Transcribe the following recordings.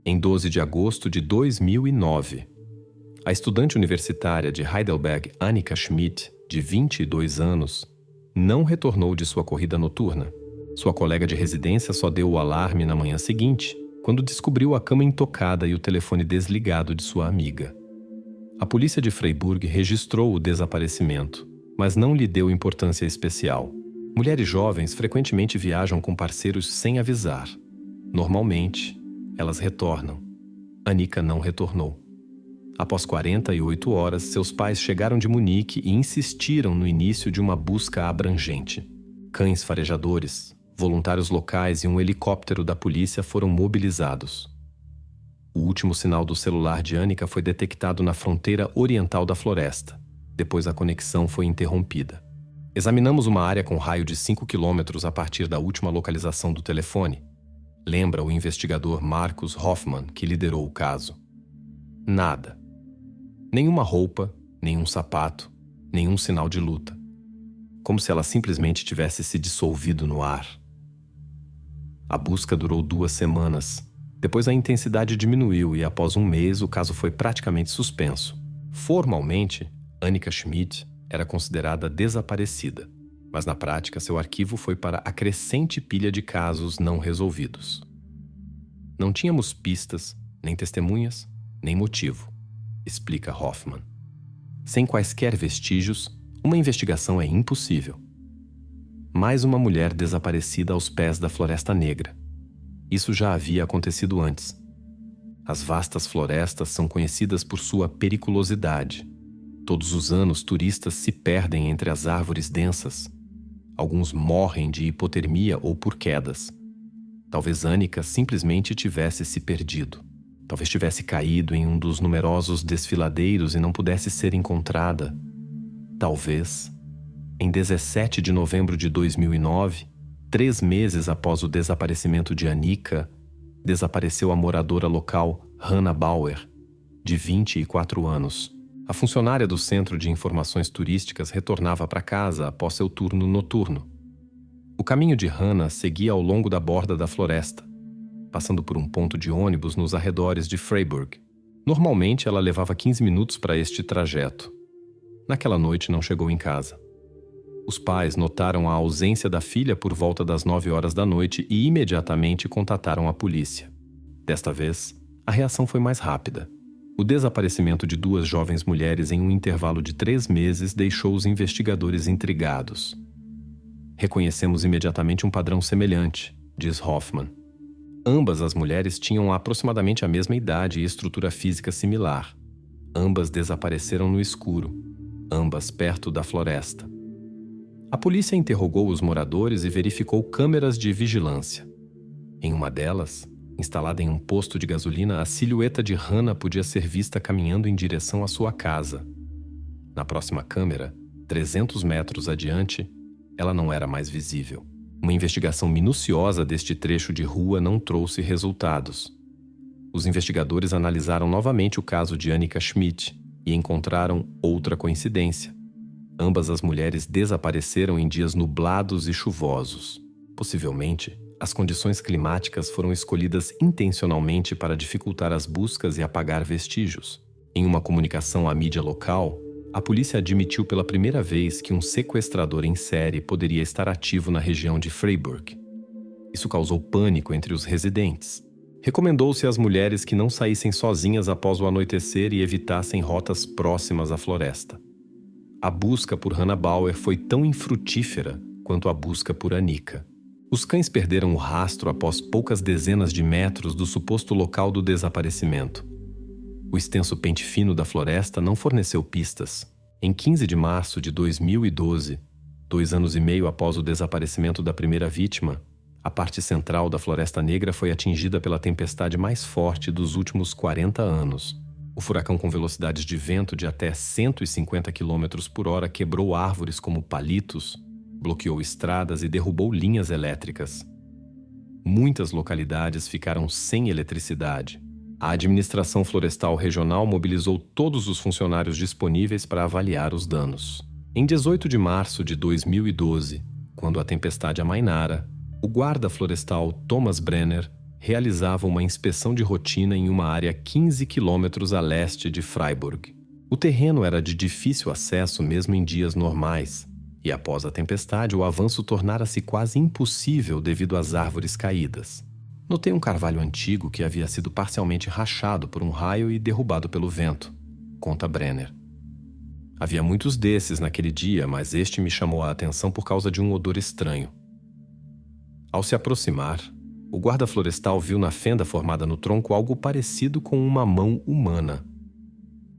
em 12 de agosto de 2009. A estudante universitária de Heidelberg, Annika Schmidt, de 22 anos, não retornou de sua corrida noturna. Sua colega de residência só deu o alarme na manhã seguinte, quando descobriu a cama intocada e o telefone desligado de sua amiga. A polícia de Freiburg registrou o desaparecimento, mas não lhe deu importância especial. Mulheres jovens frequentemente viajam com parceiros sem avisar. Normalmente, elas retornam. Annika não retornou. Após 48 horas, seus pais chegaram de Munique e insistiram no início de uma busca abrangente. Cães farejadores, voluntários locais e um helicóptero da polícia foram mobilizados. O último sinal do celular de Annika foi detectado na fronteira oriental da floresta. Depois a conexão foi interrompida. Examinamos uma área com raio de 5 quilômetros a partir da última localização do telefone. Lembra o investigador Markus Hoffmann, que liderou o caso. Nada. Nenhuma roupa, nenhum sapato, nenhum sinal de luta. Como se ela simplesmente tivesse se dissolvido no ar. A busca durou 2 semanas. Depois a intensidade diminuiu e após um mês o caso foi praticamente suspenso. Formalmente, Annika Schmidt era considerada desaparecida, mas na prática seu arquivo foi para a crescente pilha de casos não resolvidos. Não tínhamos pistas, nem testemunhas, nem motivo, explica Hoffmann. Sem quaisquer vestígios, uma investigação é impossível. Mais uma mulher desaparecida aos pés da Floresta Negra. Isso já havia acontecido antes. As vastas florestas são conhecidas por sua periculosidade. Todos os anos, turistas se perdem entre as árvores densas. Alguns morrem de hipotermia ou por quedas. Talvez Annika simplesmente tivesse se perdido. Talvez tivesse caído em um dos numerosos desfiladeiros e não pudesse ser encontrada. Talvez, em 17 de novembro de 2009, 3 meses após o desaparecimento de Annika, desapareceu a moradora local Hannah Bauer, de 24 anos. A funcionária do Centro de Informações Turísticas retornava para casa após seu turno noturno. O caminho de Hannah seguia ao longo da borda da floresta, passando por um ponto de ônibus nos arredores de Freiburg. Normalmente, ela levava 15 minutos para este trajeto. Naquela noite, não chegou em casa. Os pais notaram a ausência da filha por volta das 9 horas da noite e imediatamente contataram a polícia. Desta vez, a reação foi mais rápida. O desaparecimento de 2 jovens mulheres em um intervalo de 3 meses deixou os investigadores intrigados. Reconhecemos imediatamente um padrão semelhante, diz Hoffmann. Ambas as mulheres tinham aproximadamente a mesma idade e estrutura física similar. Ambas desapareceram no escuro, ambas perto da floresta. A polícia interrogou os moradores e verificou câmeras de vigilância. Em uma delas, instalada em um posto de gasolina, a silhueta de Hannah podia ser vista caminhando em direção à sua casa. Na próxima câmera, 300 metros adiante, ela não era mais visível. Uma investigação minuciosa deste trecho de rua não trouxe resultados. Os investigadores analisaram novamente o caso de Annika Schmidt e encontraram outra coincidência. Ambas as mulheres desapareceram em dias nublados e chuvosos. Possivelmente, as condições climáticas foram escolhidas intencionalmente para dificultar as buscas e apagar vestígios. Em uma comunicação à mídia local, a polícia admitiu pela primeira vez que um sequestrador em série poderia estar ativo na região de Freiburg. Isso causou pânico entre os residentes. Recomendou-se às mulheres que não saíssem sozinhas após o anoitecer e evitassem rotas próximas à floresta. A busca por Hannah Bauer foi tão infrutífera quanto a busca por Annika. Os cães perderam o rastro após poucas dezenas de metros do suposto local do desaparecimento. O extenso pente fino da floresta não forneceu pistas. Em 15 de março de 2012, 2 anos e meio após o desaparecimento da primeira vítima, a parte central da Floresta Negra foi atingida pela tempestade mais forte dos últimos 40 anos. O furacão com velocidades de vento de até 150 km por hora quebrou árvores como palitos, bloqueou estradas e derrubou linhas elétricas. Muitas localidades ficaram sem eletricidade. A administração florestal regional mobilizou todos os funcionários disponíveis para avaliar os danos. Em 18 de março de 2012, quando a tempestade amainara, o guarda florestal Thomas Brenner realizava uma inspeção de rotina em uma área 15 quilômetros a leste de Freiburg. O terreno era de difícil acesso mesmo em dias normais, e após a tempestade o avanço tornara-se quase impossível devido às árvores caídas. Notei um carvalho antigo que havia sido parcialmente rachado por um raio e derrubado pelo vento, conta Brenner. Havia muitos desses naquele dia, mas este me chamou a atenção por causa de um odor estranho. Ao se aproximar, o guarda florestal viu na fenda formada no tronco algo parecido com uma mão humana.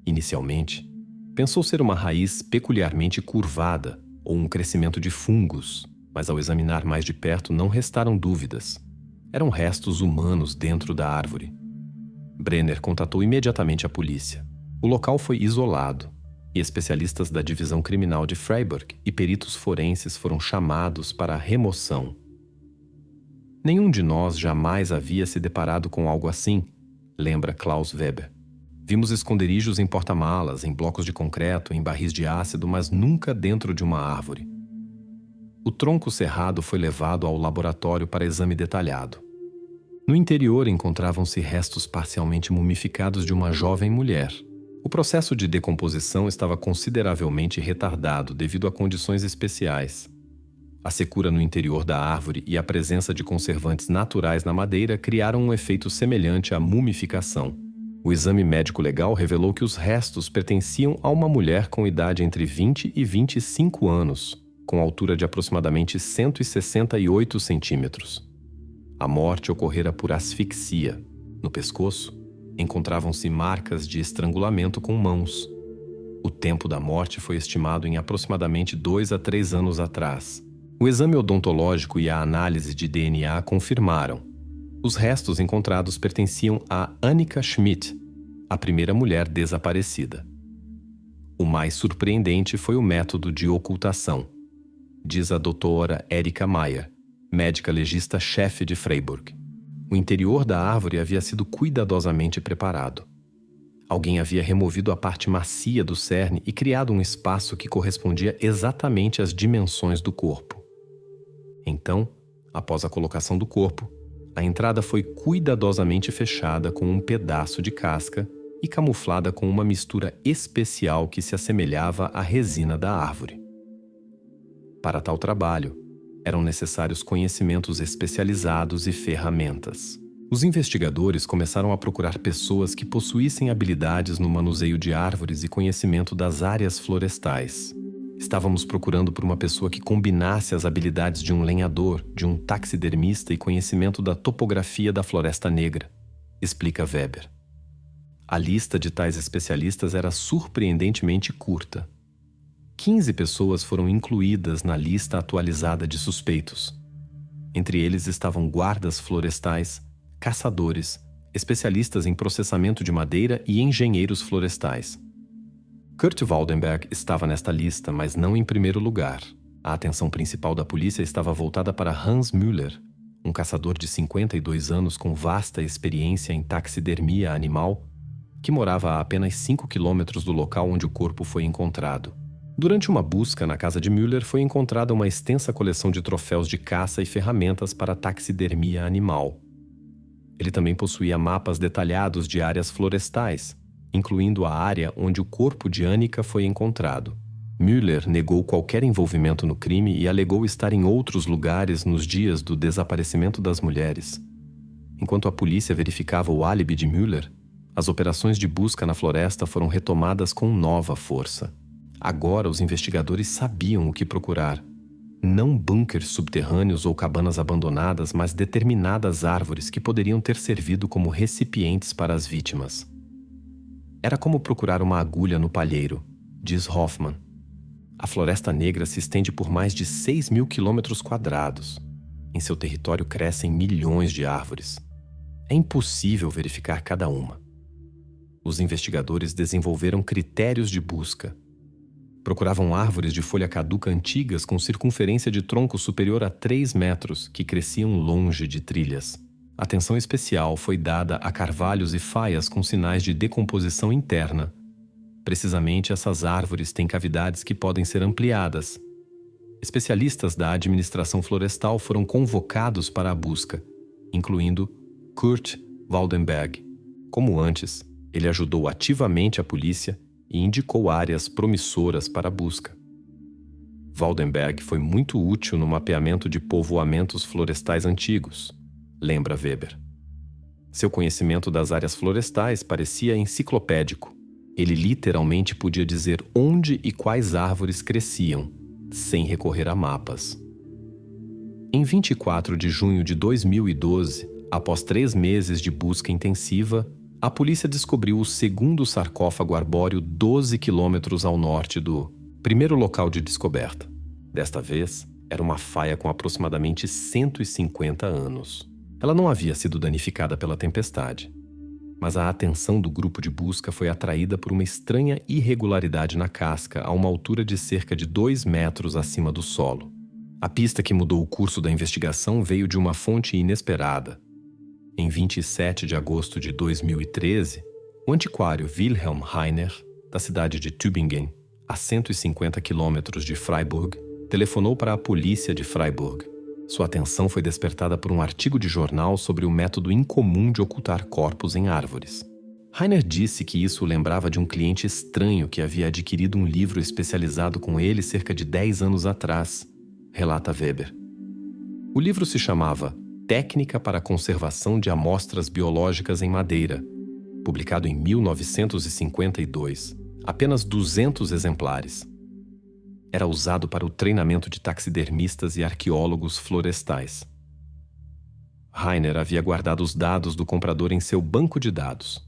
Inicialmente, pensou ser uma raiz peculiarmente curvada ou um crescimento de fungos, mas ao examinar mais de perto não restaram dúvidas. Eram restos humanos dentro da árvore. Brenner contatou imediatamente a polícia. O local foi isolado e especialistas da divisão criminal de Freiburg e peritos forenses foram chamados para a remoção. Nenhum de nós jamais havia se deparado com algo assim, lembra Klaus Weber. Vimos esconderijos em porta-malas, em blocos de concreto, em barris de ácido, mas nunca dentro de uma árvore. O tronco cerrado foi levado ao laboratório para exame detalhado. No interior encontravam-se restos parcialmente mumificados de uma jovem mulher. O processo de decomposição estava consideravelmente retardado devido a condições especiais. A secura no interior da árvore e a presença de conservantes naturais na madeira criaram um efeito semelhante à mumificação. O exame médico legal revelou que os restos pertenciam a uma mulher com idade entre 20 e 25 anos, com altura de aproximadamente 168 centímetros. A morte ocorrera por asfixia. No pescoço, encontravam-se marcas de estrangulamento com mãos. O tempo da morte foi estimado em aproximadamente 2 a 3 anos atrás. O exame odontológico e a análise de DNA confirmaram. Os restos encontrados pertenciam a Annika Schmidt, a primeira mulher desaparecida. O mais surpreendente foi o método de ocultação, diz a doutora Erika Mayer, médica legista-chefe de Freiburg. O interior da árvore havia sido cuidadosamente preparado. Alguém havia removido a parte macia do cerne e criado um espaço que correspondia exatamente às dimensões do corpo. Então, após a colocação do corpo, a entrada foi cuidadosamente fechada com um pedaço de casca e camuflada com uma mistura especial que se assemelhava à resina da árvore. Para tal trabalho, eram necessários conhecimentos especializados e ferramentas. Os investigadores começaram a procurar pessoas que possuíssem habilidades no manuseio de árvores e conhecimento das áreas florestais. Estávamos procurando por uma pessoa que combinasse as habilidades de um lenhador, de um taxidermista e conhecimento da topografia da Floresta Negra, explica Weber. A lista de tais especialistas era surpreendentemente curta. 15 pessoas foram incluídas na lista atualizada de suspeitos. Entre eles estavam guardas florestais, caçadores, especialistas em processamento de madeira e engenheiros florestais. Kurt Waldenberg estava nesta lista, mas não em primeiro lugar. A atenção principal da polícia estava voltada para Hans Müller, um caçador de 52 anos com vasta experiência em taxidermia animal, que morava a apenas 5 quilômetros do local onde o corpo foi encontrado. Durante uma busca na casa de Müller, foi encontrada uma extensa coleção de troféus de caça e ferramentas para taxidermia animal. Ele também possuía mapas detalhados de áreas florestais, incluindo a área onde o corpo de Annika foi encontrado. Müller negou qualquer envolvimento no crime e alegou estar em outros lugares nos dias do desaparecimento das mulheres. Enquanto a polícia verificava o álibi de Müller, as operações de busca na floresta foram retomadas com nova força. Agora os investigadores sabiam o que procurar. Não bunkers subterrâneos ou cabanas abandonadas, mas determinadas árvores que poderiam ter servido como recipientes para as vítimas. Era como procurar uma agulha no palheiro, diz Hoffman. A Floresta Negra se estende por mais de 6.000 quilômetros quadrados. Em seu território crescem milhões de árvores. É impossível verificar cada uma. Os investigadores desenvolveram critérios de busca. Procuravam árvores de folha caduca antigas com circunferência de tronco superior a 3 metros, que cresciam longe de trilhas. Atenção especial foi dada a carvalhos e faias com sinais de decomposição interna. Precisamente essas árvores têm cavidades que podem ser ampliadas. Especialistas da administração florestal foram convocados para a busca, incluindo Kurt Waldenberg. Como antes, ele ajudou ativamente a polícia e indicou áreas promissoras para a busca. Waldenberg foi muito útil no mapeamento de povoamentos florestais antigos, lembra Weber. Seu conhecimento das áreas florestais parecia enciclopédico. Ele literalmente podia dizer onde e quais árvores cresciam, sem recorrer a mapas. Em 24 de junho de 2012, após 3 meses de busca intensiva, a polícia descobriu o segundo sarcófago arbóreo 12 quilômetros ao norte do primeiro local de descoberta. Desta vez, era uma faia com aproximadamente 150 anos. Ela não havia sido danificada pela tempestade, mas a atenção do grupo de busca foi atraída por uma estranha irregularidade na casca a uma altura de cerca de 2 metros acima do solo. A pista que mudou o curso da investigação veio de uma fonte inesperada. Em 27 de agosto de 2013, o antiquário Wilhelm Heiner, da cidade de Tübingen, a 150 quilômetros de Freiburg, telefonou para a polícia de Freiburg. Sua atenção foi despertada por um artigo de jornal sobre o método incomum de ocultar corpos em árvores. Heiner disse que isso o lembrava de um cliente estranho que havia adquirido um livro especializado com ele cerca de 10 anos atrás, relata Weber. O livro se chamava Técnica para a Conservação de Amostras Biológicas em Madeira, publicado em 1952, apenas 200 exemplares. Era usado para o treinamento de taxidermistas e arqueólogos florestais. Heiner havia guardado os dados do comprador em seu banco de dados.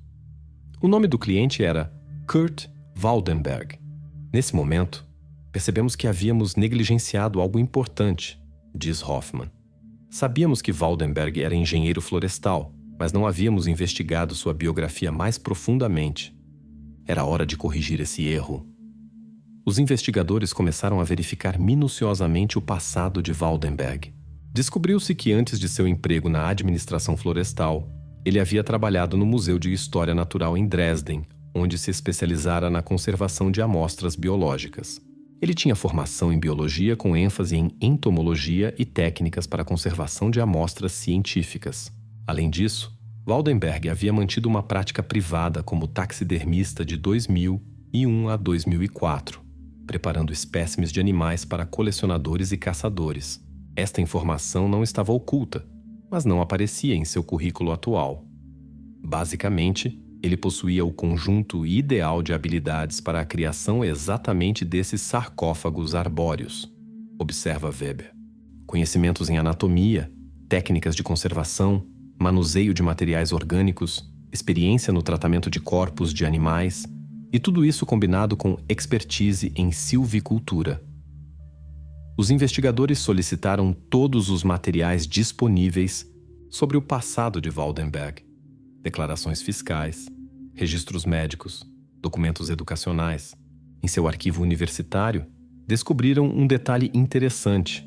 O nome do cliente era Kurt Waldenberg. Nesse momento, percebemos que havíamos negligenciado algo importante, diz Hoffman. Sabíamos que Waldenberg era engenheiro florestal, mas não havíamos investigado sua biografia mais profundamente. Era hora de corrigir esse erro. Os investigadores começaram a verificar minuciosamente o passado de Waldenberg. Descobriu-se que antes de seu emprego na administração florestal, ele havia trabalhado no Museu de História Natural em Dresden, onde se especializara na conservação de amostras biológicas. Ele tinha formação em biologia com ênfase em entomologia e técnicas para a conservação de amostras científicas. Além disso, Waldenberg havia mantido uma prática privada como taxidermista de 2001 a 2004. Preparando espécimes de animais para colecionadores e caçadores. Esta informação não estava oculta, mas não aparecia em seu currículo atual. Basicamente, ele possuía o conjunto ideal de habilidades para a criação exatamente desses sarcófagos arbóreos, observa Weber. Conhecimentos em anatomia, técnicas de conservação, manuseio de materiais orgânicos, experiência no tratamento de corpos de animais, e tudo isso combinado com expertise em silvicultura. Os investigadores solicitaram todos os materiais disponíveis sobre o passado de Waldenberg: declarações fiscais, registros médicos, documentos educacionais. Em seu arquivo universitário, descobriram um detalhe interessante.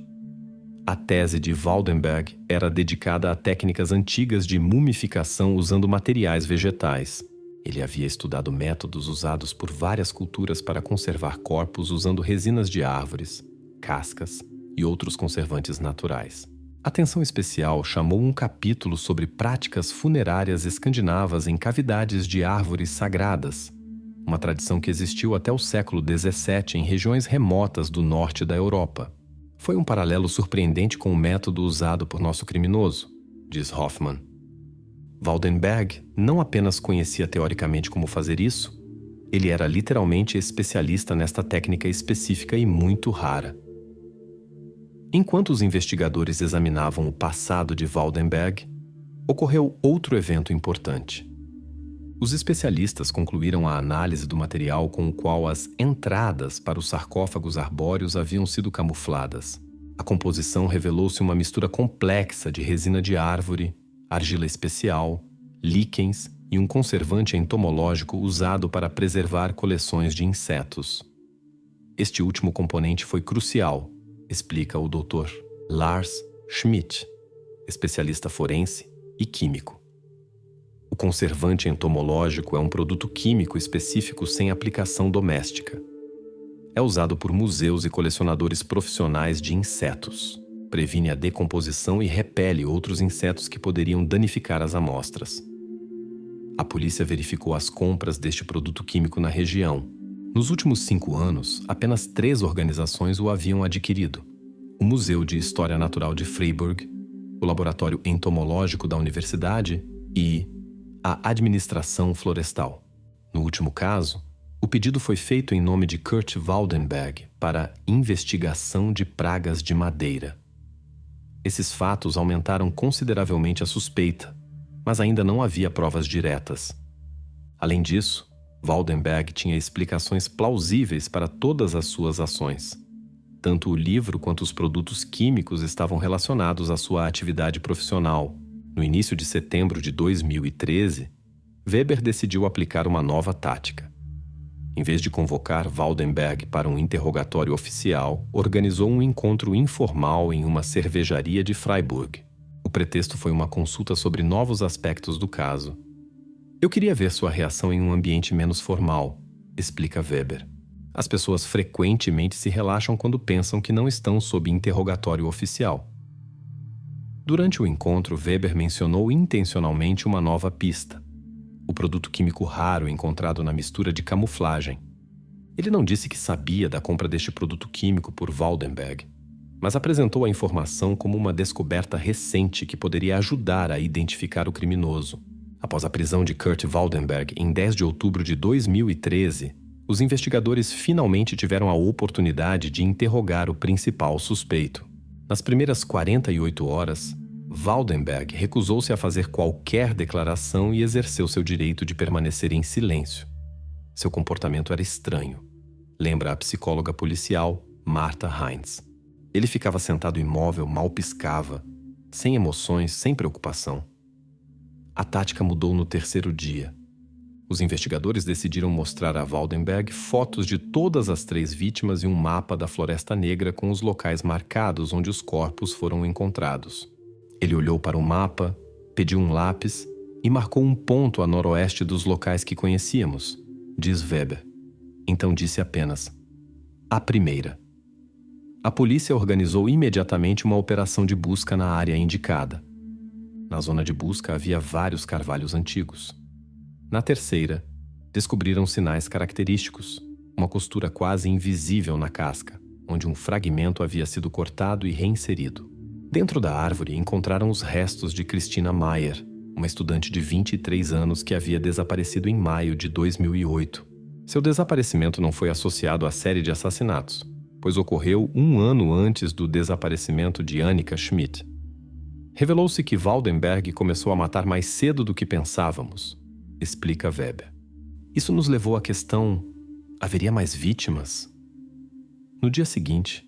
A tese de Waldenberg era dedicada a técnicas antigas de mumificação usando materiais vegetais. Ele havia estudado métodos usados por várias culturas para conservar corpos usando resinas de árvores, cascas e outros conservantes naturais. Atenção especial chamou um capítulo sobre práticas funerárias escandinavas em cavidades de árvores sagradas, uma tradição que existiu até o século XVII em regiões remotas do norte da Europa. Foi um paralelo surpreendente com o método usado por nosso criminoso, diz Hoffman. Waldenberg não apenas conhecia teoricamente como fazer isso, ele era literalmente especialista nesta técnica específica e muito rara. Enquanto os investigadores examinavam o passado de Waldenberg, ocorreu outro evento importante. Os especialistas concluíram a análise do material com o qual as entradas para os sarcófagos arbóreos haviam sido camufladas. A composição revelou-se uma mistura complexa de resina de árvore, argila especial, líquens e um conservante entomológico usado para preservar coleções de insetos. Este último componente foi crucial, explica o Dr. Lars Schmidt, especialista forense e químico. O conservante entomológico é um produto químico específico sem aplicação doméstica. É usado por museus e colecionadores profissionais de insetos. previne a decomposição e repele outros insetos que poderiam danificar as amostras. A polícia verificou as compras deste produto químico na região. Nos últimos 5 anos, apenas 3 organizações o haviam adquirido: o Museu de História Natural de Freiburg, o Laboratório Entomológico da Universidade e a Administração Florestal. No último caso, o pedido foi feito em nome de Kurt Waldenberg para investigação de pragas de madeira. Esses fatos aumentaram consideravelmente a suspeita, mas ainda não havia provas diretas. Além disso, Waldenberg tinha explicações plausíveis para todas as suas ações. Tanto o livro quanto os produtos químicos estavam relacionados à sua atividade profissional. No início de setembro de 2013, Weber decidiu aplicar uma nova tática. Em vez de convocar Waldenberg para um interrogatório oficial, organizou um encontro informal em uma cervejaria de Freiburg. O pretexto foi uma consulta sobre novos aspectos do caso. "Eu queria ver sua reação em um ambiente menos formal", explica Weber. As pessoas frequentemente se relaxam quando pensam que não estão sob interrogatório oficial. Durante o encontro, Weber mencionou intencionalmente uma nova pista: o produto químico raro encontrado na mistura de camuflagem. Ele não disse que sabia da compra deste produto químico por Waldenberg, mas apresentou a informação como uma descoberta recente que poderia ajudar a identificar o criminoso. Após a prisão de Kurt Waldenberg em 10 de outubro de 2013, os investigadores finalmente tiveram a oportunidade de interrogar o principal suspeito. Nas primeiras 48 horas, Waldenberg recusou-se a fazer qualquer declaração e exerceu seu direito de permanecer em silêncio. Seu comportamento era estranho, lembra a psicóloga policial Martha Heinz. Ele ficava sentado imóvel, mal piscava, sem emoções, sem preocupação. A tática mudou no 3º dia. Os investigadores decidiram mostrar a Waldenberg fotos de todas as 3 vítimas e um mapa da Floresta Negra com os locais marcados onde os corpos foram encontrados. Ele olhou para o mapa, pediu um lápis e marcou um ponto a noroeste dos locais que conhecíamos, diz Weber. Então disse apenas: "A primeira". A polícia organizou imediatamente uma operação de busca na área indicada. Na zona de busca havia vários carvalhos antigos. Na 3ª, descobriram sinais característicos, uma costura quase invisível na casca, onde um fragmento havia sido cortado e reinserido. Dentro da árvore encontraram os restos de Christina Meyer, uma estudante de 23 anos que havia desaparecido em maio de 2008. Seu desaparecimento não foi associado à série de assassinatos, pois ocorreu 1 ano antes do desaparecimento de Annika Schmidt. Revelou-se que Waldenberg começou a matar mais cedo do que pensávamos, explica Weber. Isso nos levou à questão: haveria mais vítimas? No dia seguinte,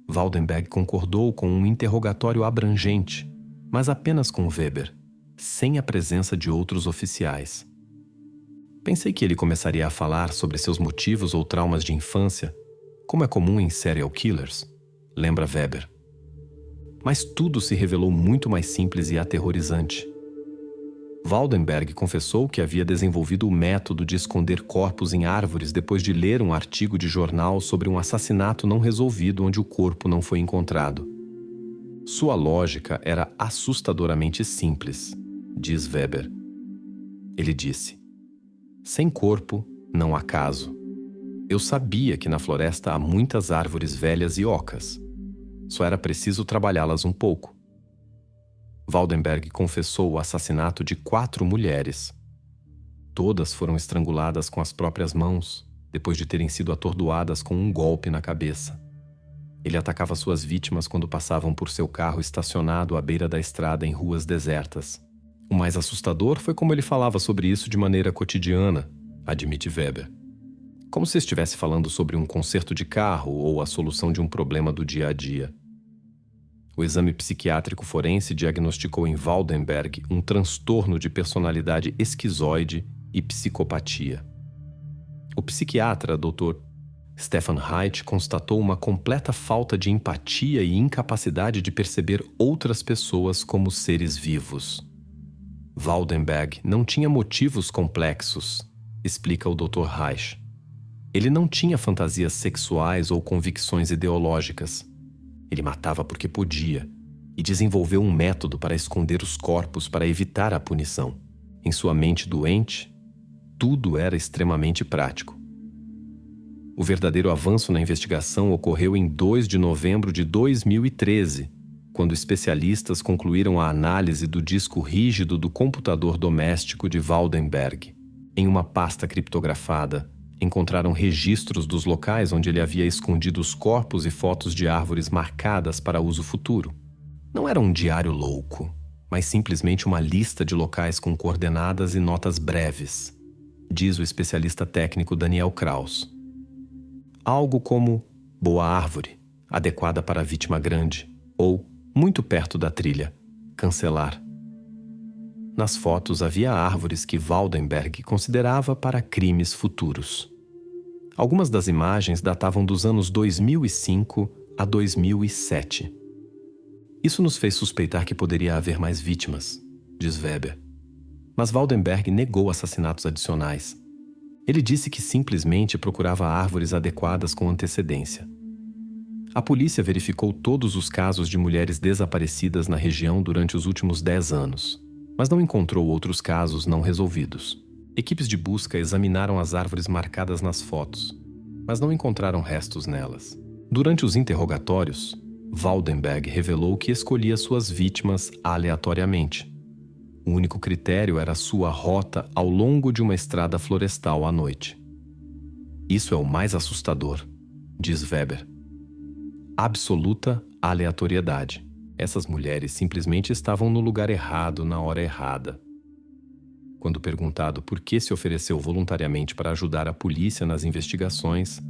Waldenberg concordou com um interrogatório abrangente, mas apenas com Weber, sem a presença de outros oficiais. Pensei que ele começaria a falar sobre seus motivos ou traumas de infância, como é comum em serial killers, lembra Weber. Mas tudo se revelou muito mais simples e aterrorizante. Waldenberg confessou que havia desenvolvido o método de esconder corpos em árvores depois de ler um artigo de jornal sobre um assassinato não resolvido onde o corpo não foi encontrado. Sua lógica era assustadoramente simples, diz Weber. Ele disse: "Sem corpo, não há caso. Eu sabia que na floresta há muitas árvores velhas e ocas. Só era preciso trabalhá-las um pouco." Waldenberg confessou o assassinato de 4 mulheres. Todas foram estranguladas com as próprias mãos, depois de terem sido atordoadas com um golpe na cabeça. Ele atacava suas vítimas quando passavam por seu carro estacionado à beira da estrada em ruas desertas. O mais assustador foi como ele falava sobre isso de maneira cotidiana, admite Weber. Como se estivesse falando sobre um conserto de carro ou a solução de um problema do dia a dia. O exame psiquiátrico forense diagnosticou em Waldenberg um transtorno de personalidade esquizoide e psicopatia. O psiquiatra, Dr. Stefan Haidt, constatou uma completa falta de empatia e incapacidade de perceber outras pessoas como seres vivos. Waldenberg não tinha motivos complexos, explica o Dr. Haidt. Ele não tinha fantasias sexuais ou convicções ideológicas. Ele matava porque podia e desenvolveu um método para esconder os corpos para evitar a punição. Em sua mente doente, tudo era extremamente prático. O verdadeiro avanço na investigação ocorreu em 2 de novembro de 2013, quando especialistas concluíram a análise do disco rígido do computador doméstico de Waldenberg. Em uma pasta criptografada, encontraram registros dos locais onde ele havia escondido os corpos e fotos de árvores marcadas para uso futuro. Não era um diário louco, mas simplesmente uma lista de locais com coordenadas e notas breves, diz o especialista técnico Daniel Kraus. Algo como boa árvore, adequada para a vítima grande, ou muito perto da trilha, cancelar. Nas fotos havia árvores que Waldenberg considerava para crimes futuros. Algumas das imagens datavam dos anos 2005 a 2007. Isso nos fez suspeitar que poderia haver mais vítimas, diz Weber. Mas Waldenberg negou assassinatos adicionais. Ele disse que simplesmente procurava árvores adequadas com antecedência. A polícia verificou todos os casos de mulheres desaparecidas na região durante os últimos 10 anos, mas não encontrou outros casos não resolvidos. Equipes de busca examinaram as árvores marcadas nas fotos, mas não encontraram restos nelas. Durante os interrogatórios, Waldenberg revelou que escolhia suas vítimas aleatoriamente. O único critério era sua rota ao longo de uma estrada florestal à noite. Isso é o mais assustador, diz Weber. Absoluta aleatoriedade. Essas mulheres simplesmente estavam no lugar errado na hora errada. Quando perguntado por que se ofereceu voluntariamente para ajudar a polícia nas investigações,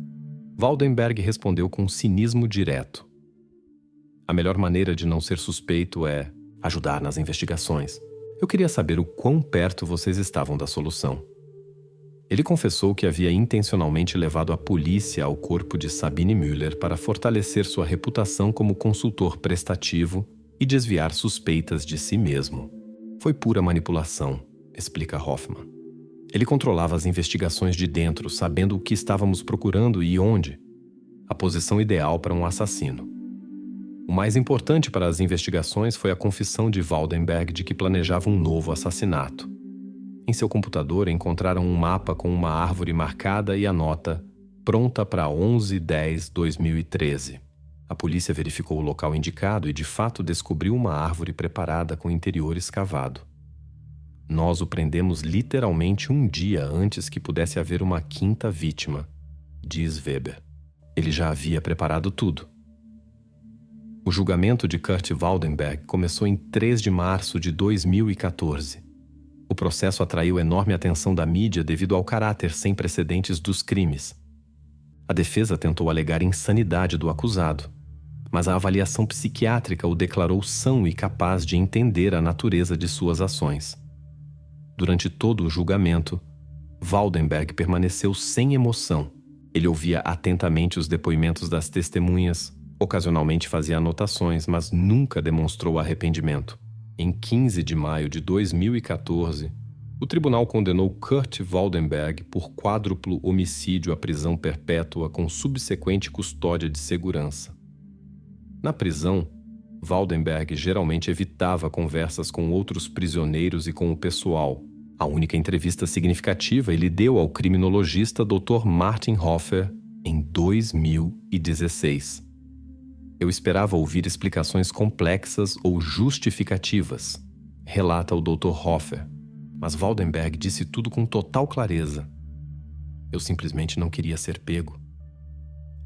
Waldenberg respondeu com um cinismo direto. A melhor maneira de não ser suspeito é ajudar nas investigações. Eu queria saber o quão perto vocês estavam da solução. Ele confessou que havia intencionalmente levado a polícia ao corpo de Sabine Müller para fortalecer sua reputação como consultor prestativo e desviar suspeitas de si mesmo. Foi pura manipulação, explica Hoffman. Ele controlava as investigações de dentro, sabendo o que estávamos procurando e onde. A posição ideal para um assassino. O mais importante para as investigações foi a confissão de Waldenberg de que planejava um novo assassinato. Em seu computador encontraram um mapa com uma árvore marcada e a nota pronta para 11/10/2013. A polícia verificou o local indicado e de fato descobriu uma árvore preparada com interior escavado. Nós o prendemos literalmente um dia antes que pudesse haver uma quinta vítima, diz Weber. Ele já havia preparado tudo. O julgamento de Kurt Waldenberg começou em 3 de março de 2014. O processo atraiu enorme atenção da mídia devido ao caráter sem precedentes dos crimes. A defesa tentou alegar insanidade do acusado, mas a avaliação psiquiátrica o declarou são e capaz de entender a natureza de suas ações. Durante todo o julgamento, Waldenberg permaneceu sem emoção. Ele ouvia atentamente os depoimentos das testemunhas, ocasionalmente fazia anotações, mas nunca demonstrou arrependimento. Em 15 de maio de 2014, o tribunal condenou Kurt Waldenberg por quádruplo homicídio à prisão perpétua com subsequente custódia de segurança. Na prisão, Waldenberg geralmente evitava conversas com outros prisioneiros e com o pessoal. A única entrevista significativa ele deu ao criminologista Dr. Martin Hoffer em 2016. Eu esperava ouvir explicações complexas ou justificativas, relata o Dr. Hoffer, mas Waldenberg disse tudo com total clareza. Eu simplesmente não queria ser pego.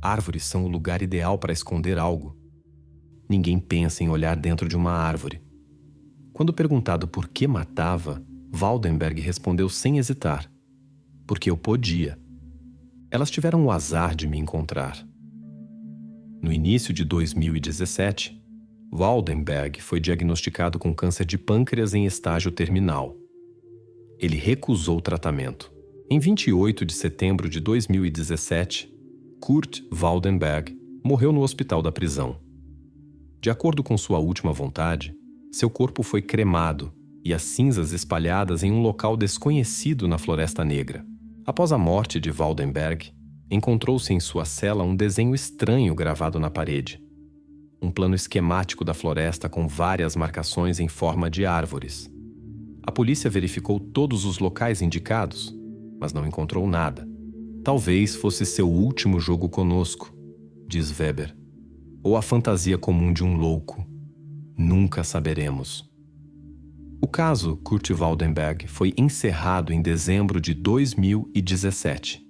Árvores são o lugar ideal para esconder algo. Ninguém pensa em olhar dentro de uma árvore. Quando perguntado por que matava, Waldenberg respondeu sem hesitar: porque eu podia. Elas tiveram o azar de me encontrar. No início de 2017, Waldenberg foi diagnosticado com câncer de pâncreas em estágio terminal. Ele recusou o tratamento. Em 28 de setembro de 2017, Kurt Waldenberg morreu no hospital da prisão. De acordo com sua última vontade, seu corpo foi cremado e as cinzas espalhadas em um local desconhecido na Floresta Negra. Após a morte de Waldenberg, encontrou-se em sua cela um desenho estranho gravado na parede. um plano esquemático da floresta com várias marcações em forma de árvores. A polícia verificou todos os locais indicados, mas não encontrou nada. Talvez fosse seu último jogo conosco, diz Weber, ou a fantasia comum de um louco. Nunca saberemos. O caso Kurt Waldenberg foi encerrado em dezembro de 2017.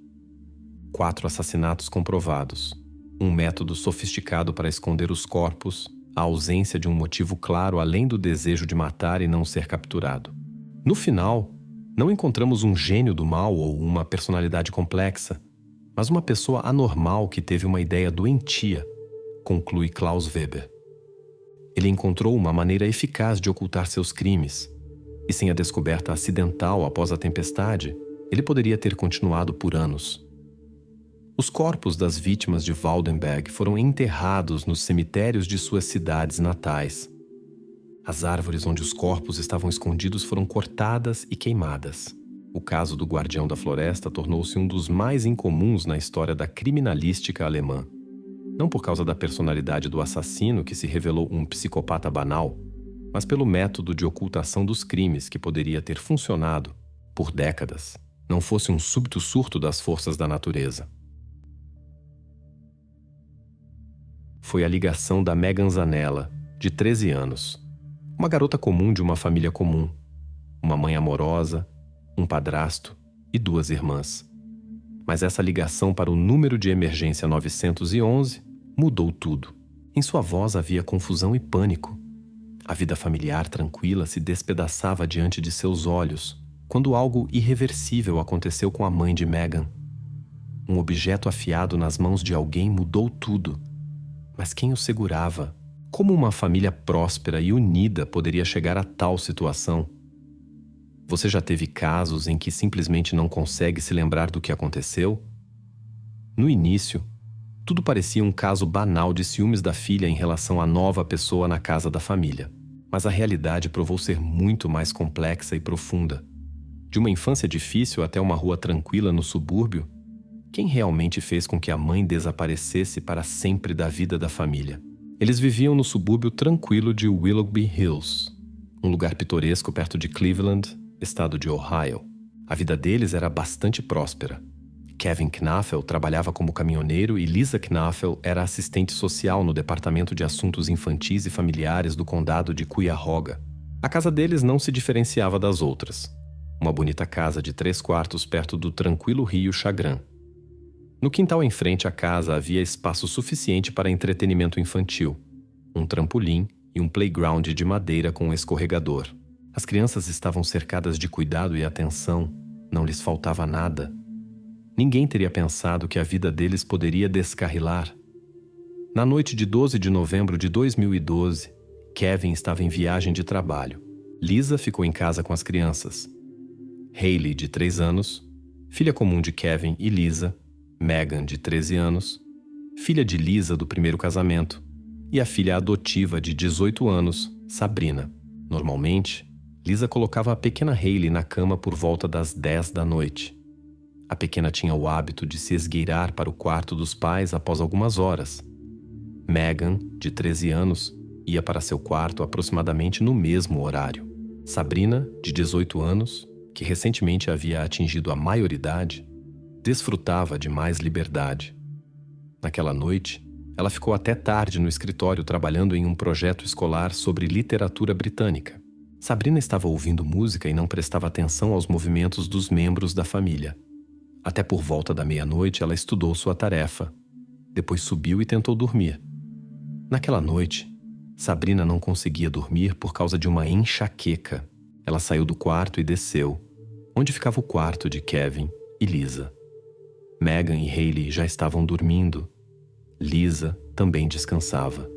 4 assassinatos comprovados, um método sofisticado para esconder os corpos, a ausência de um motivo claro além do desejo de matar e não ser capturado. No final, não encontramos um gênio do mal ou uma personalidade complexa, mas uma pessoa anormal que teve uma ideia doentia, conclui Klaus Weber. Ele encontrou uma maneira eficaz de ocultar seus crimes, e sem a descoberta acidental após a tempestade, ele poderia ter continuado por anos. Os corpos das vítimas de Waldenberg foram enterrados nos cemitérios de suas cidades natais. As árvores onde os corpos estavam escondidos foram cortadas e queimadas. O caso do guardião da floresta tornou-se um dos mais incomuns na história da criminalística alemã. Não por causa da personalidade do assassino, que se revelou um psicopata banal, mas pelo método de ocultação dos crimes que poderia ter funcionado por décadas, não fosse um súbito surto das forças da natureza. Foi a ligação da Megan Zanella, de 13 anos. Uma garota comum de uma família comum. Uma mãe amorosa, um padrasto e 2 irmãs. Mas essa ligação para o número de emergência 911 mudou tudo. Em sua voz havia confusão e pânico. A vida familiar tranquila se despedaçava diante de seus olhos, quando algo irreversível aconteceu com a mãe de Megan. Um objeto afiado nas mãos de alguém mudou tudo. Mas quem o segurava? Como uma família próspera e unida poderia chegar a tal situação? Você já teve casos em que simplesmente não consegue se lembrar do que aconteceu? No início, tudo parecia um caso banal de ciúmes da filha em relação à nova pessoa na casa da família. Mas a realidade provou ser muito mais complexa e profunda. De uma infância difícil até uma rua tranquila no subúrbio, quem realmente fez com que a mãe desaparecesse para sempre da vida da família? Eles viviam no subúrbio tranquilo de Willoughby Hills, um lugar pitoresco perto de Cleveland, estado de Ohio. A vida deles era bastante próspera. Kevin Knaffel trabalhava como caminhoneiro e Lisa Knaffel era assistente social no Departamento de Assuntos Infantis e Familiares do condado de Cuyahoga. A casa deles não se diferenciava das outras. Uma bonita casa de 3 quartos perto do tranquilo rio Chagrin. No quintal em frente à casa havia espaço suficiente para entretenimento infantil, um trampolim e um playground de madeira com um escorregador. As crianças estavam cercadas de cuidado e atenção, não lhes faltava nada. Ninguém teria pensado que a vida deles poderia descarrilar. Na noite de 12 de novembro de 2012, Kevin estava em viagem de trabalho. Lisa ficou em casa com as crianças. Hayley, de 3 anos, filha comum de Kevin e Lisa, Megan, de 13 anos, filha de Lisa do primeiro casamento, e a filha adotiva de 18 anos, Sabrina. Normalmente, Lisa colocava a pequena Hayley na cama por volta das 10 da noite. A pequena tinha o hábito de se esgueirar para o quarto dos pais após algumas horas. Megan, de 13 anos, ia para seu quarto aproximadamente no mesmo horário. Sabrina, de 18 anos, que recentemente havia atingido a maioridade, desfrutava de mais liberdade. Naquela noite, ela ficou até tarde no escritório trabalhando em um projeto escolar sobre literatura britânica. Sabrina estava ouvindo música e não prestava atenção aos movimentos dos membros da família. Até por volta da meia-noite, ela estudou sua tarefa. Depois subiu e tentou dormir. Naquela noite, Sabrina não conseguia dormir por causa de uma enxaqueca. Ela saiu do quarto e desceu, onde ficava o quarto de Kevin e Lisa. Megan e Hayley já estavam dormindo. Lisa também descansava.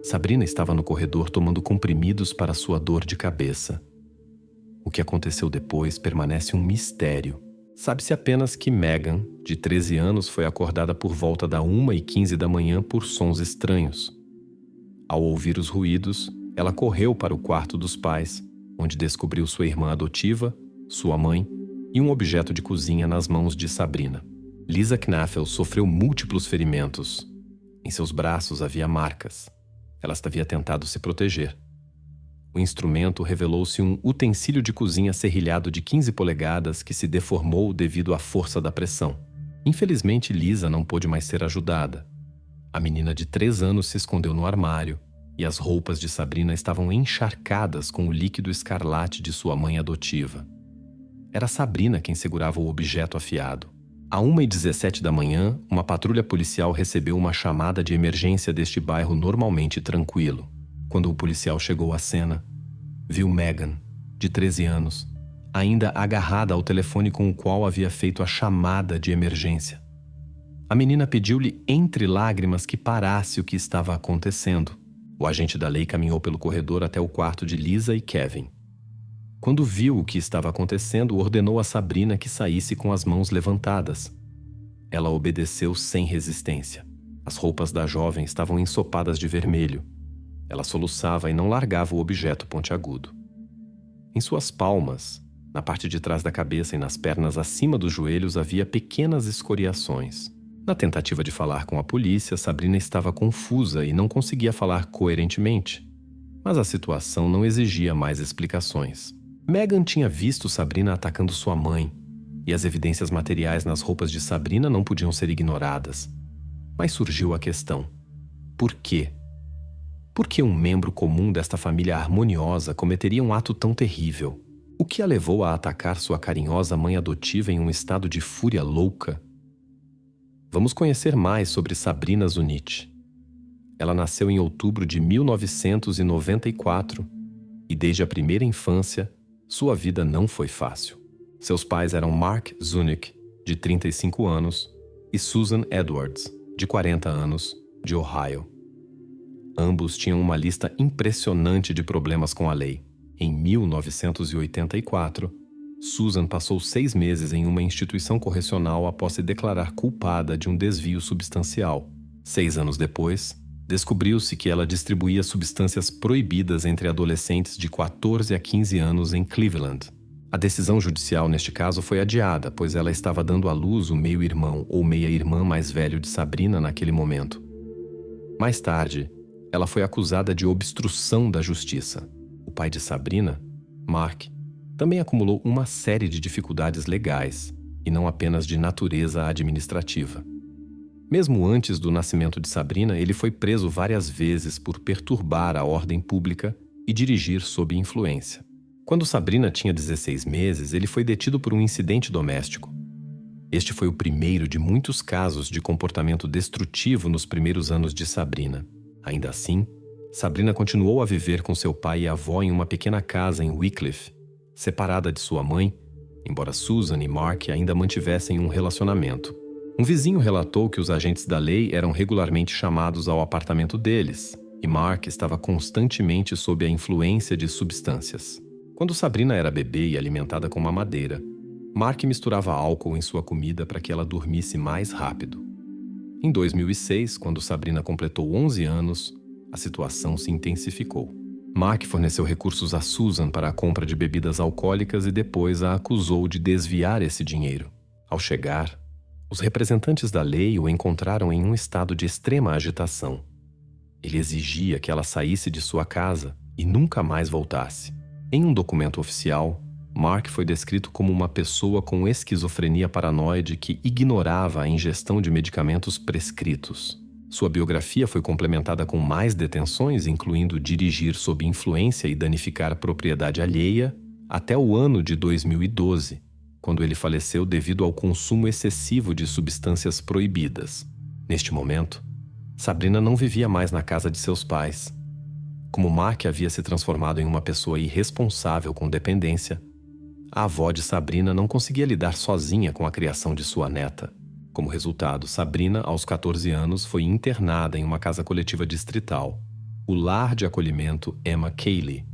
Sabrina estava no corredor tomando comprimidos para sua dor de cabeça. O que aconteceu depois permanece um mistério. Sabe-se apenas que Megan, de 13 anos, foi acordada por volta da 1h15 da manhã por sons estranhos. Ao ouvir os ruídos, ela correu para o quarto dos pais, onde descobriu sua irmã adotiva, sua mãe e um objeto de cozinha nas mãos de Sabrina. Lisa Knaffel sofreu múltiplos ferimentos. Em seus braços havia marcas. Ela havia tentado se proteger. O instrumento revelou-se um utensílio de cozinha serrilhado de 15 polegadas que se deformou devido à força da pressão. Infelizmente, Lisa não pôde mais ser ajudada. A menina de 3 anos se escondeu no armário e as roupas de Sabrina estavam encharcadas com o líquido escarlate de sua mãe adotiva. Era Sabrina quem segurava o objeto afiado. À 1h17 da manhã, uma patrulha policial recebeu uma chamada de emergência deste bairro normalmente tranquilo. Quando o policial chegou à cena, viu Megan, de 13 anos, ainda agarrada ao telefone com o qual havia feito a chamada de emergência. A menina pediu-lhe entre lágrimas que parasse o que estava acontecendo. O agente da lei caminhou pelo corredor até o quarto de Lisa e Kevin. Quando viu o que estava acontecendo, ordenou a Sabrina que saísse com as mãos levantadas. Ela obedeceu sem resistência. As roupas da jovem estavam ensopadas de vermelho. Ela soluçava e não largava o objeto pontiagudo. Em suas palmas, na parte de trás da cabeça e nas pernas acima dos joelhos havia pequenas escoriações. Na tentativa de falar com a polícia, Sabrina estava confusa e não conseguia falar coerentemente. Mas a situação não exigia mais explicações. Megan tinha visto Sabrina atacando sua mãe, e as evidências materiais nas roupas de Sabrina não podiam ser ignoradas. Mas surgiu a questão: por quê? Por que um membro comum desta família harmoniosa cometeria um ato tão terrível? O que a levou a atacar sua carinhosa mãe adotiva em um estado de fúria louca? Vamos conhecer mais sobre Sabrina Zunich. Ela nasceu em outubro de 1994 e desde a primeira infância, sua vida não foi fácil. Seus pais eram Mark Zunich, de 35 anos, e Susan Edwards, de 40 anos, de Ohio. Ambos tinham uma lista impressionante de problemas com a lei. Em 1984, Susan passou 6 meses em uma instituição correcional após se declarar culpada de um desvio substancial. 6 anos depois, descobriu-se que ela distribuía substâncias proibidas entre adolescentes de 14 a 15 anos em Cleveland. A decisão judicial neste caso foi adiada, pois ela estava dando à luz o meio-irmão ou meia-irmã mais velho de Sabrina naquele momento. Mais tarde, ela foi acusada de obstrução da justiça. O pai de Sabrina, Mark, também acumulou uma série de dificuldades legais, e não apenas de natureza administrativa. Mesmo antes do nascimento de Sabrina, ele foi preso várias vezes por perturbar a ordem pública e dirigir sob influência. Quando Sabrina tinha 16 meses, ele foi detido por um incidente doméstico. Este foi o primeiro de muitos casos de comportamento destrutivo nos primeiros anos de Sabrina. Ainda assim, Sabrina continuou a viver com seu pai e avó em uma pequena casa em Wycliffe, separada de sua mãe, embora Susan e Mark ainda mantivessem um relacionamento. Um vizinho relatou que os agentes da lei eram regularmente chamados ao apartamento deles, e Mark estava constantemente sob a influência de substâncias. Quando Sabrina era bebê e alimentada com mamadeira, Mark misturava álcool em sua comida para que ela dormisse mais rápido. Em 2006, quando Sabrina completou 11 anos, a situação se intensificou. Mark forneceu recursos a Susan para a compra de bebidas alcoólicas e depois a acusou de desviar esse dinheiro. Ao chegar, os representantes da lei o encontraram em um estado de extrema agitação. Ele exigia que ela saísse de sua casa e nunca mais voltasse. Em um documento oficial, Mark foi descrito como uma pessoa com esquizofrenia paranoide que ignorava a ingestão de medicamentos prescritos. Sua biografia foi complementada com mais detenções, incluindo dirigir sob influência e danificar propriedade alheia, até o ano de 2012, quando ele faleceu devido ao consumo excessivo de substâncias proibidas. Neste momento, Sabrina não vivia mais na casa de seus pais. Como Mark havia se transformado em uma pessoa irresponsável com dependência, a avó de Sabrina não conseguia lidar sozinha com a criação de sua neta. Como resultado, Sabrina, aos 14 anos, foi internada em uma casa coletiva distrital, o Lar de Acolhimento Emma Cayley,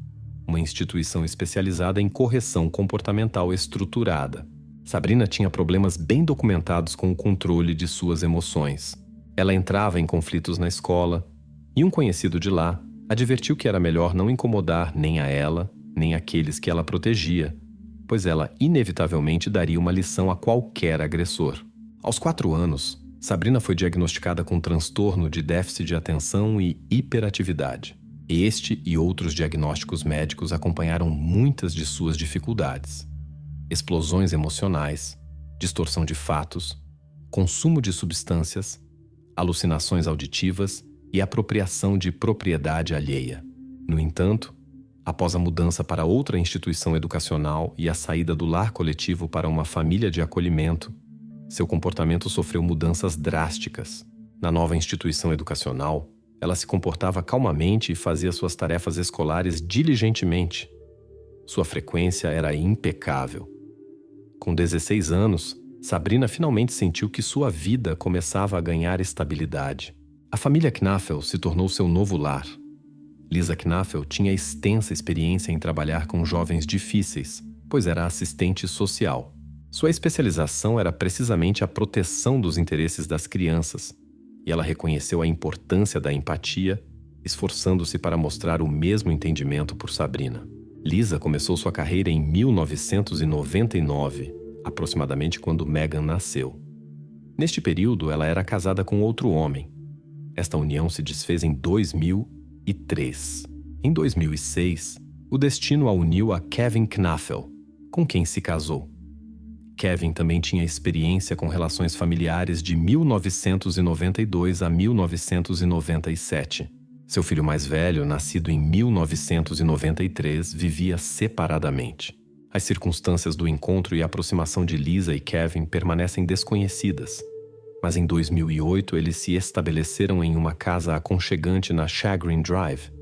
uma instituição especializada em correção comportamental estruturada. Sabrina tinha problemas bem documentados com o controle de suas emoções. Ela entrava em conflitos na escola, e um conhecido de lá advertiu que era melhor não incomodar nem a ela, nem aqueles que ela protegia, pois ela inevitavelmente daria uma lição a qualquer agressor. Aos 4 anos, Sabrina foi diagnosticada com transtorno de déficit de atenção e hiperatividade. Este e outros diagnósticos médicos acompanharam muitas de suas dificuldades: explosões emocionais, distorção de fatos, consumo de substâncias, alucinações auditivas e apropriação de propriedade alheia. No entanto, após a mudança para outra instituição educacional e a saída do lar coletivo para uma família de acolhimento, seu comportamento sofreu mudanças drásticas. Na nova instituição educacional, ela se comportava calmamente e fazia suas tarefas escolares diligentemente. Sua frequência era impecável. Com 16 anos, Sabrina finalmente sentiu que sua vida começava a ganhar estabilidade. A família Knafel se tornou seu novo lar. Lisa Knafel tinha extensa experiência em trabalhar com jovens difíceis, pois era assistente social. Sua especialização era precisamente a proteção dos interesses das crianças, e ela reconheceu a importância da empatia, esforçando-se para mostrar o mesmo entendimento por Sabrina. Lisa começou sua carreira em 1999, aproximadamente quando Megan nasceu. Neste período, ela era casada com outro homem. Esta união se desfez em 2003. Em 2006, o destino a uniu a Kevin Knafel, com quem se casou. Kevin também tinha experiência com relações familiares de 1992 a 1997. Seu filho mais velho, nascido em 1993, vivia separadamente. As circunstâncias do encontro e aproximação de Lisa e Kevin permanecem desconhecidas, mas em 2008 eles se estabeleceram em uma casa aconchegante na Chagrin Drive,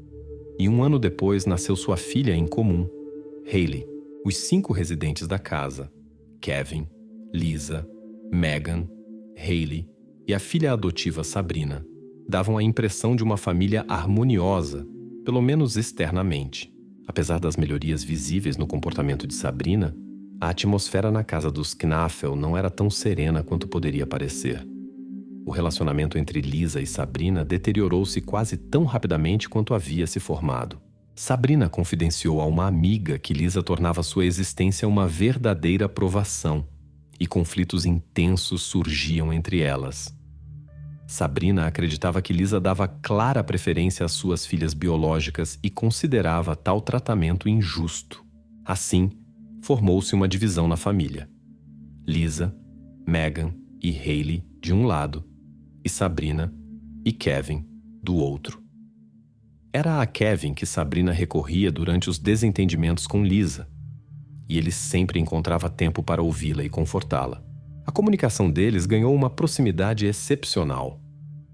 e um ano depois nasceu sua filha em comum, Hailey. Os 5 residentes da casa, Kevin, Lisa, Megan, Hailey e a filha adotiva Sabrina, davam a impressão de uma família harmoniosa, pelo menos externamente. Apesar das melhorias visíveis no comportamento de Sabrina, a atmosfera na casa dos Knafel não era tão serena quanto poderia parecer. O relacionamento entre Lisa e Sabrina deteriorou-se quase tão rapidamente quanto havia se formado. Sabrina confidenciou a uma amiga que Lisa tornava sua existência uma verdadeira provação, e conflitos intensos surgiam entre elas. Sabrina acreditava que Lisa dava clara preferência às suas filhas biológicas e considerava tal tratamento injusto. Assim, formou-se uma divisão na família. Lisa, Megan e Hailey de um lado, e Sabrina e Kevin do outro. Era a Kevin que Sabrina recorria durante os desentendimentos com Lisa, e ele sempre encontrava tempo para ouvi-la e confortá-la. A comunicação deles ganhou uma proximidade excepcional.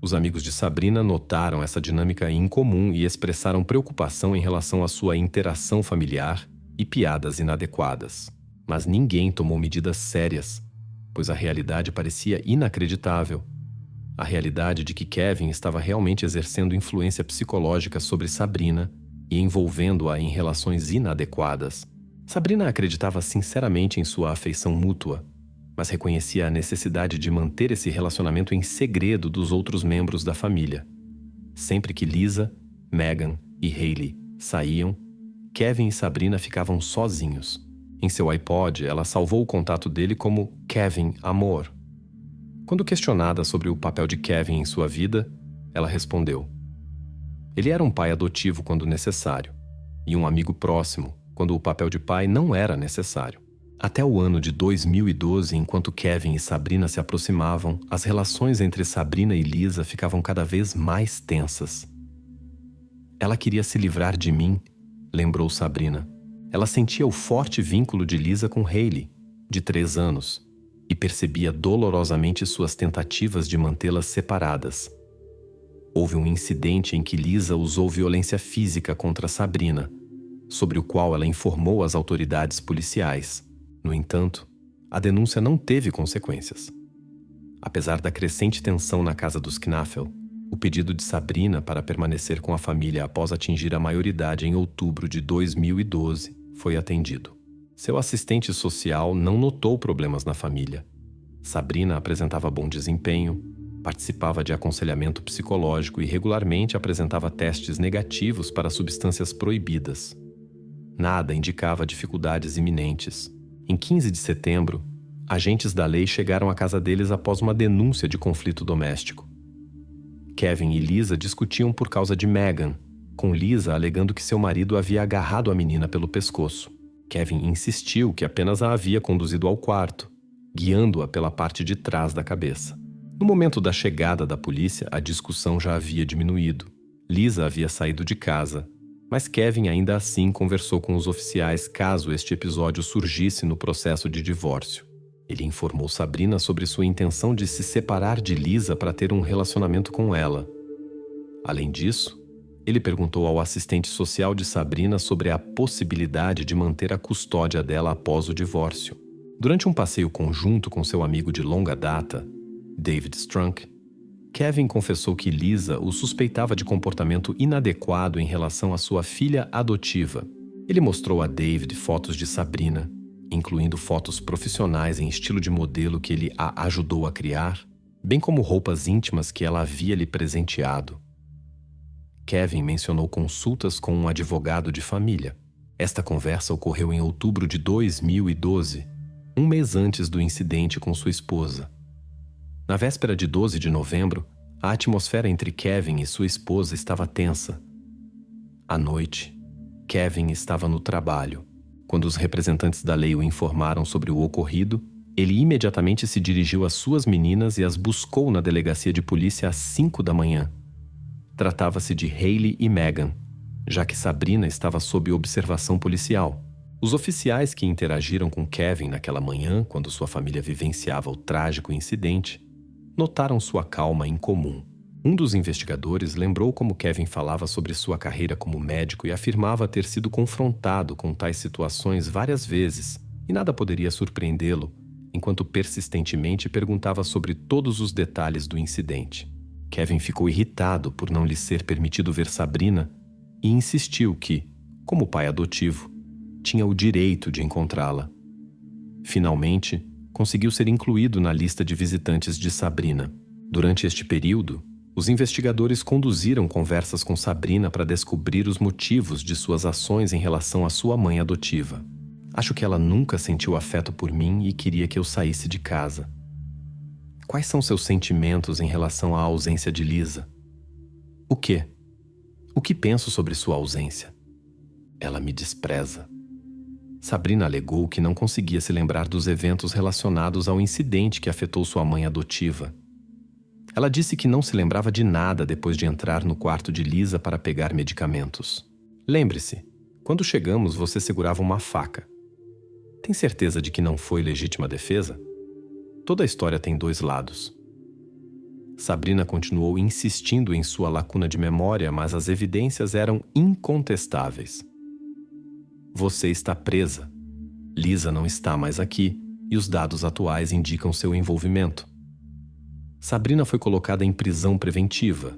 Os amigos de Sabrina notaram essa dinâmica incomum e expressaram preocupação em relação à sua interação familiar e piadas inadequadas. Mas ninguém tomou medidas sérias, pois a realidade parecia inacreditável. A realidade de que Kevin estava realmente exercendo influência psicológica sobre Sabrina e envolvendo-a em relações inadequadas. Sabrina acreditava sinceramente em sua afeição mútua, mas reconhecia a necessidade de manter esse relacionamento em segredo dos outros membros da família. Sempre que Lisa, Megan e Hailey saíam, Kevin e Sabrina ficavam sozinhos. Em seu iPod, ela salvou o contato dele como Kevin Amor. Quando questionada sobre o papel de Kevin em sua vida, ela respondeu: ele era um pai adotivo quando necessário, e um amigo próximo quando o papel de pai não era necessário. Até o ano de 2012, enquanto Kevin e Sabrina se aproximavam, as relações entre Sabrina e Lisa ficavam cada vez mais tensas. Ela queria se livrar de mim, lembrou Sabrina. Ela sentia o forte vínculo de Lisa com Hailey, de 3 anos, e percebia dolorosamente suas tentativas de mantê-las separadas. Houve um incidente em que Lisa usou violência física contra Sabrina, sobre o qual ela informou as autoridades policiais. No entanto, a denúncia não teve consequências. Apesar da crescente tensão na casa dos Knafel, o pedido de Sabrina para permanecer com a família após atingir a maioridade em outubro de 2012 foi atendido. Seu assistente social não notou problemas na família. Sabrina apresentava bom desempenho, participava de aconselhamento psicológico e regularmente apresentava testes negativos para substâncias proibidas. Nada indicava dificuldades iminentes. Em 15 de setembro, agentes da lei chegaram à casa deles após uma denúncia de conflito doméstico. Kevin e Lisa discutiam por causa de Megan, com Lisa alegando que seu marido havia agarrado a menina pelo pescoço. Kevin insistiu que apenas a havia conduzido ao quarto, guiando-a pela parte de trás da cabeça. No momento da chegada da polícia, a discussão já havia diminuído. Lisa havia saído de casa, mas Kevin ainda assim conversou com os oficiais caso este episódio surgisse no processo de divórcio. Ele informou Sabrina sobre sua intenção de se separar de Lisa para ter um relacionamento com ela. Além disso, ele perguntou ao assistente social de Sabrina sobre a possibilidade de manter a custódia dela após o divórcio. Durante um passeio conjunto com seu amigo de longa data, David Strunk, Kevin confessou que Lisa o suspeitava de comportamento inadequado em relação à sua filha adotiva. Ele mostrou a David fotos de Sabrina, incluindo fotos profissionais em estilo de modelo que ele a ajudou a criar, bem como roupas íntimas que ela havia lhe presenteado. Kevin mencionou consultas com um advogado de família. Esta conversa ocorreu em outubro de 2012, um mês antes do incidente com sua esposa. Na véspera de 12 de novembro, a atmosfera entre Kevin e sua esposa estava tensa. À noite, Kevin estava no trabalho. Quando os representantes da lei o informaram sobre o ocorrido, ele imediatamente se dirigiu às suas meninas e as buscou na delegacia de polícia às 5 da manhã. Tratava-se de Hailey e Megan, já que Sabrina estava sob observação policial. Os oficiais que interagiram com Kevin naquela manhã, quando sua família vivenciava o trágico incidente, notaram sua calma incomum. Um dos investigadores lembrou como Kevin falava sobre sua carreira como médico e afirmava ter sido confrontado com tais situações várias vezes, e nada poderia surpreendê-lo, enquanto persistentemente perguntava sobre todos os detalhes do incidente. Kevin ficou irritado por não lhe ser permitido ver Sabrina e insistiu que, como pai adotivo, tinha o direito de encontrá-la. Finalmente, conseguiu ser incluído na lista de visitantes de Sabrina. Durante este período, os investigadores conduziram conversas com Sabrina para descobrir os motivos de suas ações em relação à sua mãe adotiva. Acho que ela nunca sentiu afeto por mim e queria que eu saísse de casa. Quais são seus sentimentos em relação à ausência de Lisa? O quê? O que penso sobre sua ausência? Ela me despreza. Sabrina alegou que não conseguia se lembrar dos eventos relacionados ao incidente que afetou sua mãe adotiva. Ela disse que não se lembrava de nada depois de entrar no quarto de Lisa para pegar medicamentos. Lembre-se, quando chegamos você segurava uma faca. Tem certeza de que não foi legítima defesa? Toda a história tem dois lados. Sabrina continuou insistindo em sua lacuna de memória, mas as evidências eram incontestáveis. Você está presa. Lisa não está mais aqui e os dados atuais indicam seu envolvimento. Sabrina foi colocada em prisão preventiva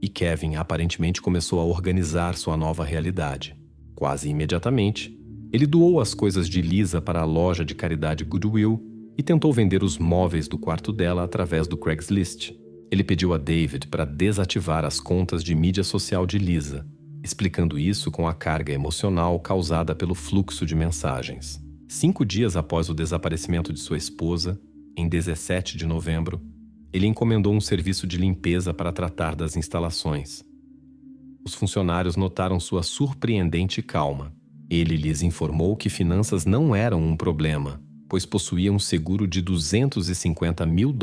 e Kevin aparentemente começou a organizar sua nova realidade. Quase imediatamente, ele doou as coisas de Lisa para a loja de caridade Goodwill e tentou vender os móveis do quarto dela através do Craigslist. Ele pediu a David para desativar as contas de mídia social de Lisa, explicando isso com a carga emocional causada pelo fluxo de mensagens. 5 dias após o desaparecimento de sua esposa, em 17 de novembro, ele encomendou um serviço de limpeza para tratar das instalações. Os funcionários notaram sua surpreendente calma. Ele lhes informou que finanças não eram um problema, pois possuía um seguro de $250 mil.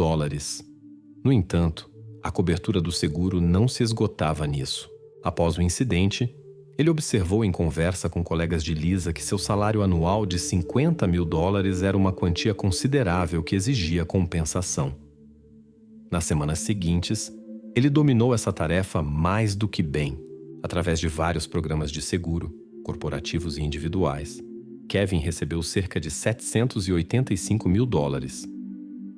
No entanto, a cobertura do seguro não se esgotava nisso. Após o incidente, ele observou em conversa com colegas de Lisa que seu salário anual de $50 mil era uma quantia considerável que exigia compensação. Nas semanas seguintes, ele dominou essa tarefa mais do que bem, através de vários programas de seguro, corporativos e individuais. Kevin recebeu cerca de $785 mil.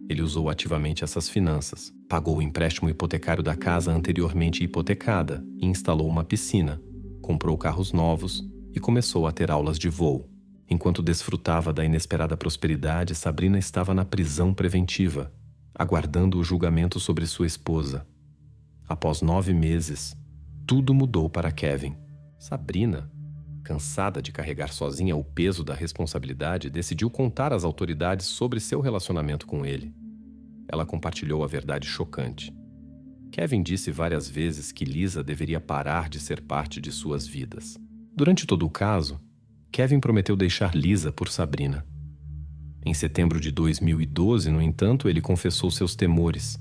Ele usou ativamente essas finanças, pagou o empréstimo hipotecário da casa anteriormente hipotecada e instalou uma piscina, comprou carros novos e começou a ter aulas de voo. Enquanto desfrutava da inesperada prosperidade, Sabrina estava na prisão preventiva, aguardando o julgamento sobre sua esposa. Após 9 meses, tudo mudou para Kevin. Sabrina? Cansada de carregar sozinha o peso da responsabilidade, decidiu contar às autoridades sobre seu relacionamento com ele. Ela compartilhou a verdade chocante. Kevin disse várias vezes que Lisa deveria parar de ser parte de suas vidas. Durante todo o caso, Kevin prometeu deixar Lisa por Sabrina. Em setembro de 2012, no entanto, ele confessou seus temores.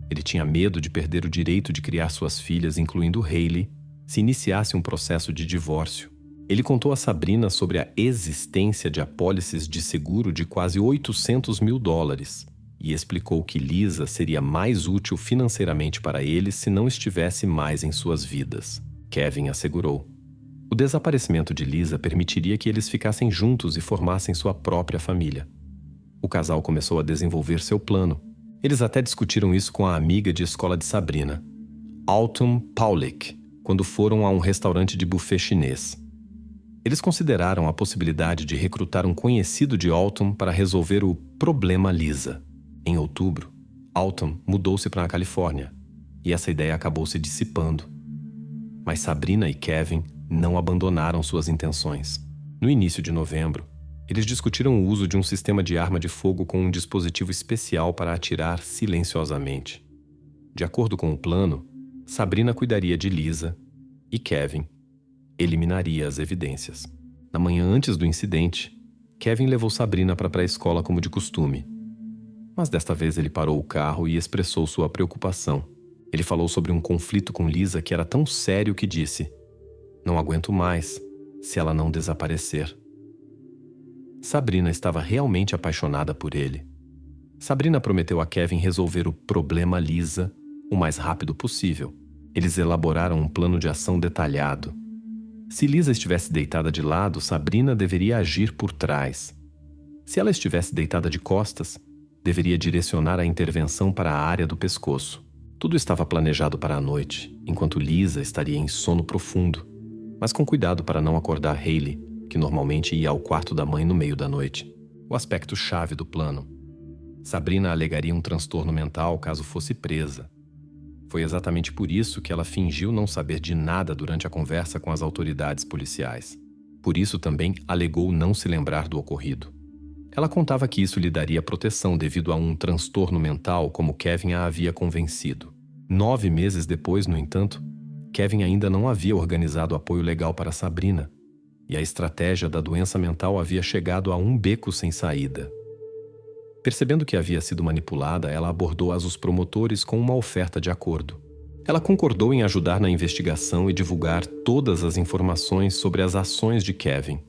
Ele tinha medo de perder o direito de criar suas filhas, incluindo Hailey, se iniciasse um processo de divórcio. Ele contou a Sabrina sobre a existência de apólices de seguro de quase $800 mil e explicou que Lisa seria mais útil financeiramente para eles se não estivesse mais em suas vidas. Kevin assegurou. O desaparecimento de Lisa permitiria que eles ficassem juntos e formassem sua própria família. O casal começou a desenvolver seu plano. Eles até discutiram isso com a amiga de escola de Sabrina, Autumn Paulick, quando foram a um restaurante de buffet chinês. Eles consideraram a possibilidade de recrutar um conhecido de Autumn para resolver o problema Lisa. Em outubro, Autumn mudou-se para a Califórnia e essa ideia acabou se dissipando. Mas Sabrina e Kevin não abandonaram suas intenções. No início de novembro, eles discutiram o uso de um sistema de arma de fogo com um dispositivo especial para atirar silenciosamente. De acordo com o plano, Sabrina cuidaria de Lisa e Kevin eliminaria as evidências. Na manhã antes do incidente, Kevin levou Sabrina para a pré-escola como de costume. Mas desta vez ele parou o carro e expressou sua preocupação. Ele falou sobre um conflito com Lisa que era tão sério que disse: "Não aguento mais se ela não desaparecer." Sabrina estava realmente apaixonada por ele. Sabrina prometeu a Kevin resolver o problema Lisa o mais rápido possível. Eles elaboraram um plano de ação detalhado. Se Lisa estivesse deitada de lado, Sabrina deveria agir por trás. Se ela estivesse deitada de costas, deveria direcionar a intervenção para a área do pescoço. Tudo estava planejado para a noite, enquanto Lisa estaria em sono profundo, mas com cuidado para não acordar Hailey, que normalmente ia ao quarto da mãe no meio da noite. O aspecto-chave do plano. Sabrina alegaria um transtorno mental caso fosse presa. Foi exatamente por isso que ela fingiu não saber de nada durante a conversa com as autoridades policiais. Por isso também alegou não se lembrar do ocorrido. Ela contava que isso lhe daria proteção devido a um transtorno mental, como Kevin a havia convencido. 9 meses depois, no entanto, Kevin ainda não havia organizado apoio legal para Sabrina, e a estratégia da doença mental havia chegado a um beco sem saída. Percebendo que havia sido manipulada, ela abordou os promotores com uma oferta de acordo. Ela concordou em ajudar na investigação e divulgar todas as informações sobre as ações de Kevin.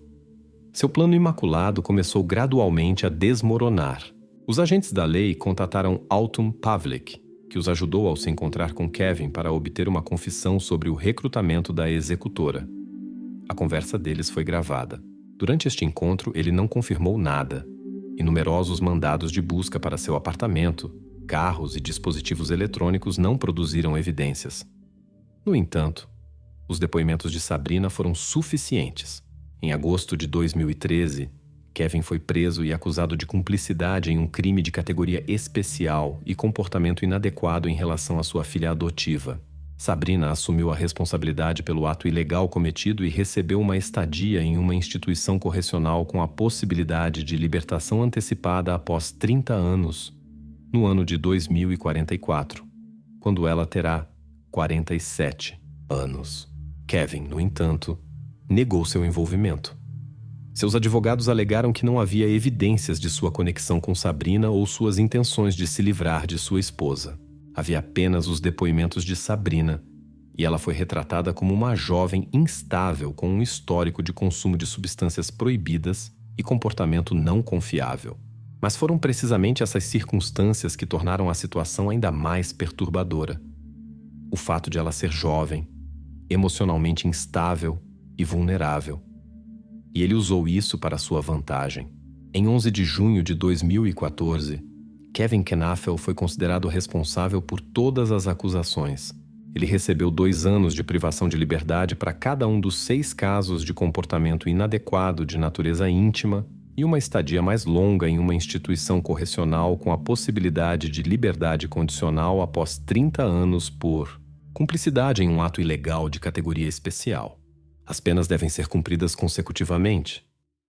Seu plano imaculado começou gradualmente a desmoronar. Os agentes da lei contataram Autumn Pavlik, que os ajudou ao se encontrar com Kevin para obter uma confissão sobre o recrutamento da executora. A conversa deles foi gravada. Durante este encontro, ele não confirmou nada. E numerosos mandados de busca para seu apartamento, carros e dispositivos eletrônicos não produziram evidências. No entanto, os depoimentos de Sabrina foram suficientes. Em agosto de 2013, Kevin foi preso e acusado de cumplicidade em um crime de categoria especial e comportamento inadequado em relação à sua filha adotiva. Sabrina assumiu a responsabilidade pelo ato ilegal cometido e recebeu uma estadia em uma instituição correcional com a possibilidade de libertação antecipada após 30 anos, no ano de 2044, quando ela terá 47 anos. Kevin, no entanto, negou seu envolvimento. Seus advogados alegaram que não havia evidências de sua conexão com Sabrina ou suas intenções de se livrar de sua esposa. Havia apenas os depoimentos de Sabrina, e ela foi retratada como uma jovem instável com um histórico de consumo de substâncias proibidas e comportamento não confiável. Mas foram precisamente essas circunstâncias que tornaram a situação ainda mais perturbadora. O fato de ela ser jovem, emocionalmente instável e vulnerável. E ele usou isso para sua vantagem. Em 11 de junho de 2014, Kevin Knafel foi considerado responsável por todas as acusações. Ele recebeu 2 anos de privação de liberdade para cada um dos 6 casos de comportamento inadequado de natureza íntima e uma estadia mais longa em uma instituição correcional com a possibilidade de liberdade condicional após 30 anos por cumplicidade em um ato ilegal de categoria especial. As penas devem ser cumpridas consecutivamente.